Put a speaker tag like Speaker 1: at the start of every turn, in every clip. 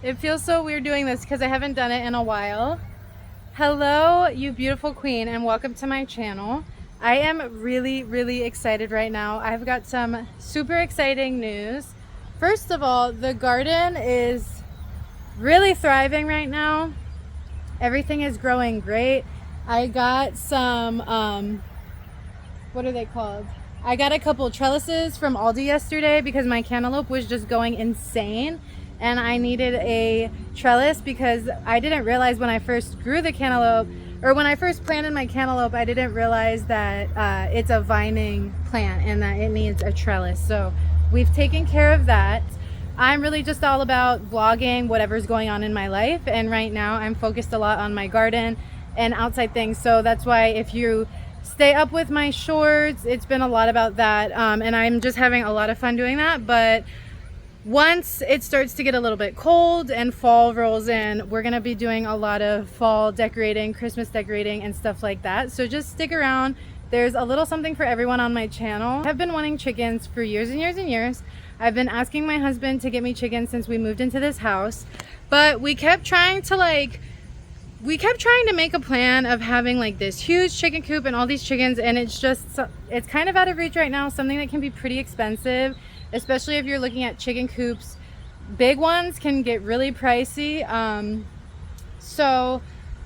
Speaker 1: It feels so weird doing this because I haven't done it in a while. Hello, you beautiful queen, and welcome to my channel. I am really excited right now. I've got some super exciting news. First of all, the garden is really thriving right now. Everything is growing great. I got some, what are they called? I got a couple trellises from Aldi yesterday because my cantaloupe was just going insane. And I needed a trellis because I didn't realize when I first grew the cantaloupe, or when I first planted my cantaloupe, I didn't realize that it's a vining plant and that it needs a trellis. So we've taken care of that. I'm really just all about vlogging whatever's going on in my life, and right now I'm focused a lot on my garden and outside things. So that's why if you stay up with my shorts, it's been a lot about that, and I'm just having a lot of fun doing that. But once it starts to get a little bit cold and fall rolls in, we're gonna be doing a lot of fall decorating, Christmas decorating and stuff like that. So just stick around. There's a little something for everyone on my channel. I've been wanting chickens for years and years and years. I've been asking my husband to get me chickens since we moved into this house, but we kept trying to make a plan of having like this huge chicken coop and all these chickens, and it's kind of out of reach right now, something that can be pretty expensive, especially if you're looking at chicken coops. Big ones can get really pricey. So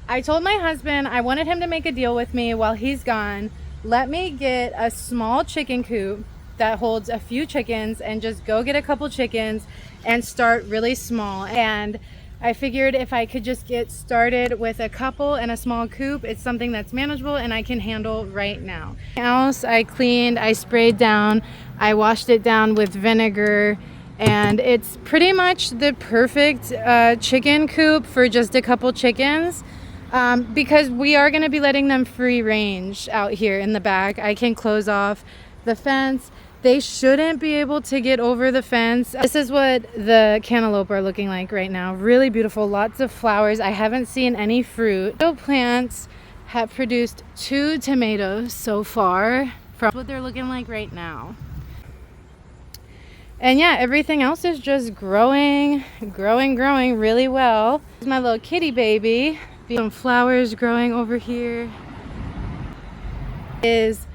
Speaker 1: I told my husband I wanted him to make a deal with me while he's gone. Let me get a small chicken coop that holds a few chickens and just go get a couple chickens and start really small. And I figured if I could just get started with a couple and a small coop, it's something that's manageable and I can handle right now. Else I cleaned, I sprayed down, I washed it down with vinegar, and it's pretty much the perfect chicken coop for just a couple chickens, because we are going to be letting them free range out here in the back. I can close off the fence. They shouldn't be able to get over the fence. This is what the cantaloupe are looking like right now. Really beautiful, lots of flowers. I haven't seen any fruit. The plants have produced 2 tomatoes so far. From what they're looking like right now. And yeah, everything else is just growing really well. This is my little kitty baby. Some flowers growing over here. It is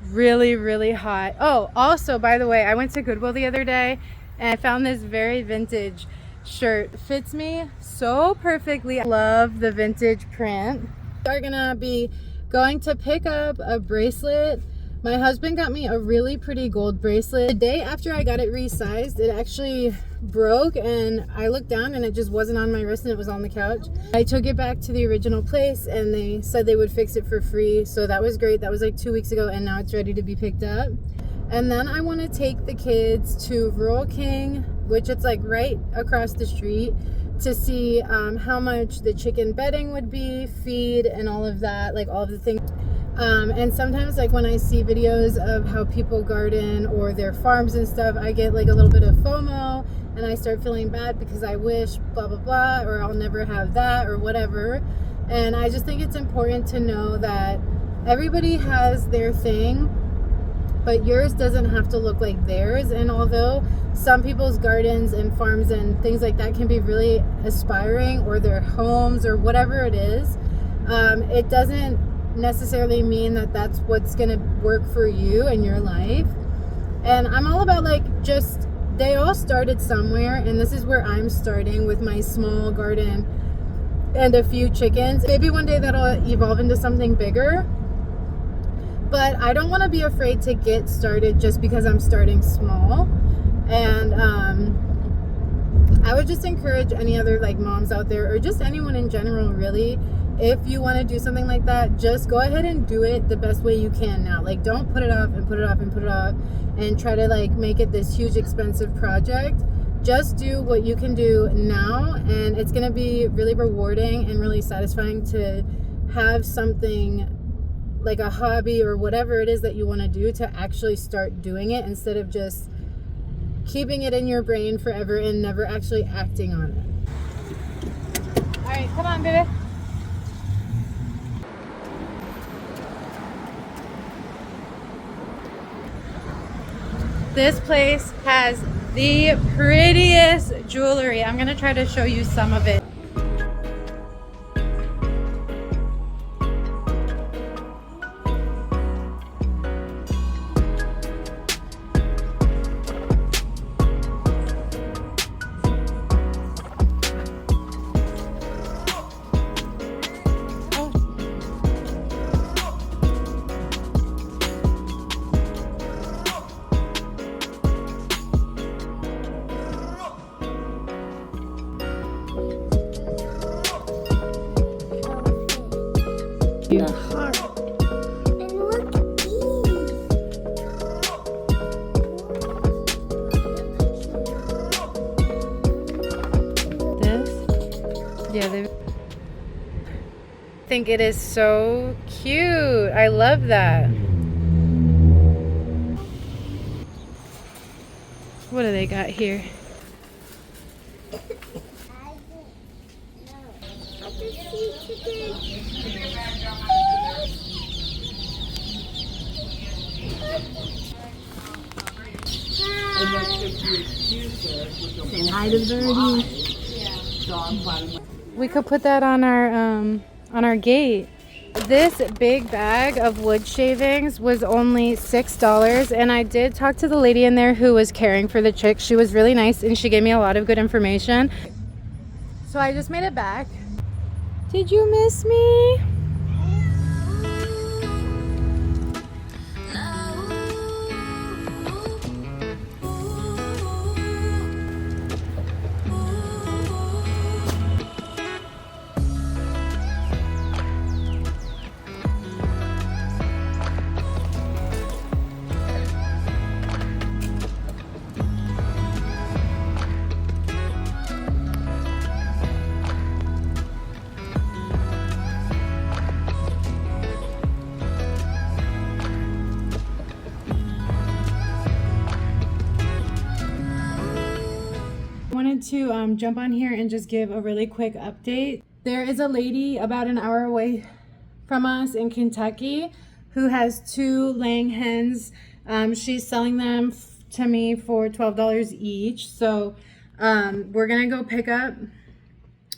Speaker 1: really hot. Oh, also, by the way, I went to Goodwill the other day and I found this very vintage shirt. Fits me so perfectly. I love the vintage print. We're gonna be going to pick up a bracelet. My husband got me a really pretty gold bracelet. The day after I got it resized, it actually broke, and I looked down and it just wasn't on my wrist and it was on the couch. I took it back to the original place and they said they would fix it for free. So that was great. That was like 2 weeks ago, and now it's ready to be picked up. And then I want to take the kids to Rural King, which it's like right across the street, to see how much the chicken bedding would be, feed, and all of that, like all of the things. And sometimes, like when I see videos of how people garden or their farms and stuff, I get like a little bit of FOMO and I start feeling bad because I wish blah blah blah, or I'll never have that, or whatever. And I just think it's important to know that everybody has their thing, but yours doesn't have to look like theirs. And although some people's gardens and farms and things like that can be really aspiring, or their homes or whatever it is, it doesn't necessarily mean that that's what's gonna work for you in your life. And I'm all about they all started somewhere, and this is where I'm starting with my small garden and a few chickens. Maybe one day that'll evolve into something bigger, but I don't want to be afraid to get started just because I'm starting small. And I would just encourage any other like moms out there, or just anyone in general really, if you want to do something like that, just go ahead and do it the best way you can now. Like, don't put it off and put it off and put it off and try to like make it this huge expensive project. Just do what you can do now, and it's going to be really rewarding and really satisfying to have something like a hobby or whatever it is that you want to do, to actually start doing it instead of just keeping it in your brain forever and never actually acting on it. All right, come on, baby. This place has The prettiest jewelry. I'm gonna try to show you some of it.
Speaker 2: The heart. And look at
Speaker 1: This? Yeah, they think it is so cute. I love that. What do they got here?
Speaker 2: Saying hi to Birdie.
Speaker 1: We could put that on our gate. This big bag of wood shavings was only $6, and I did talk to the lady in there who was caring for the chick. She was really nice and she gave me a lot of good information. So I just made it back. Did you miss me? Wanted to jump on here and just give a really quick update. There is a lady about an hour away from us in Kentucky who has 2 laying hens. She's selling them to me for $12 each. So we're gonna go pick up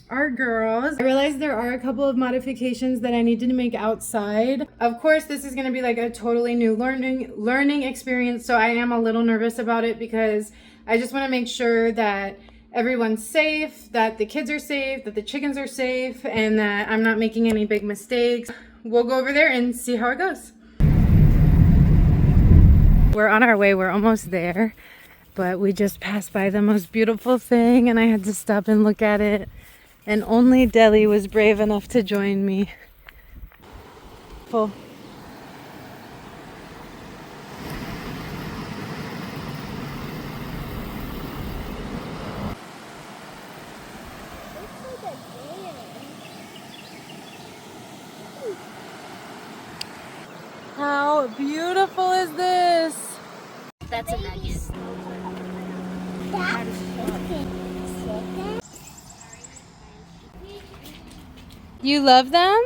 Speaker 1: our girls. I realized there are a couple of modifications that I needed to make outside. Of course, this is gonna be like a totally new learning experience. So I am a little nervous about it because I just want to make sure that everyone's safe, that the kids are safe, that the chickens are safe, and that I'm not making any big mistakes. We'll go over there and see how it goes. We're on our way, we're almost there, but we just passed by the most beautiful thing and I had to stop and look at it. And only Deli was brave enough to join me. Full. How beautiful is this?
Speaker 2: That's a nugget.
Speaker 1: You love them?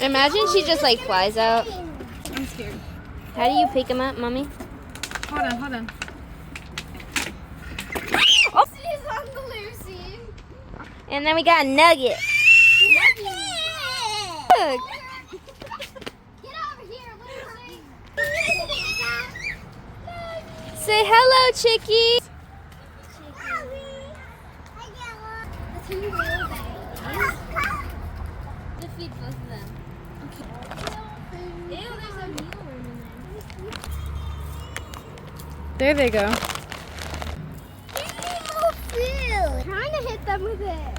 Speaker 3: Imagine she just like flies out.
Speaker 1: I'm scared.
Speaker 3: How do you pick them up, mommy?
Speaker 1: Hold on.
Speaker 3: Oh. And then we got a nugget. Look.
Speaker 2: Get over here.
Speaker 3: Say hello, chickie.
Speaker 2: To feed both of them. Ew, there's a mealworm in there.
Speaker 1: There they go.
Speaker 2: Give me more food. Trying to hit them with it.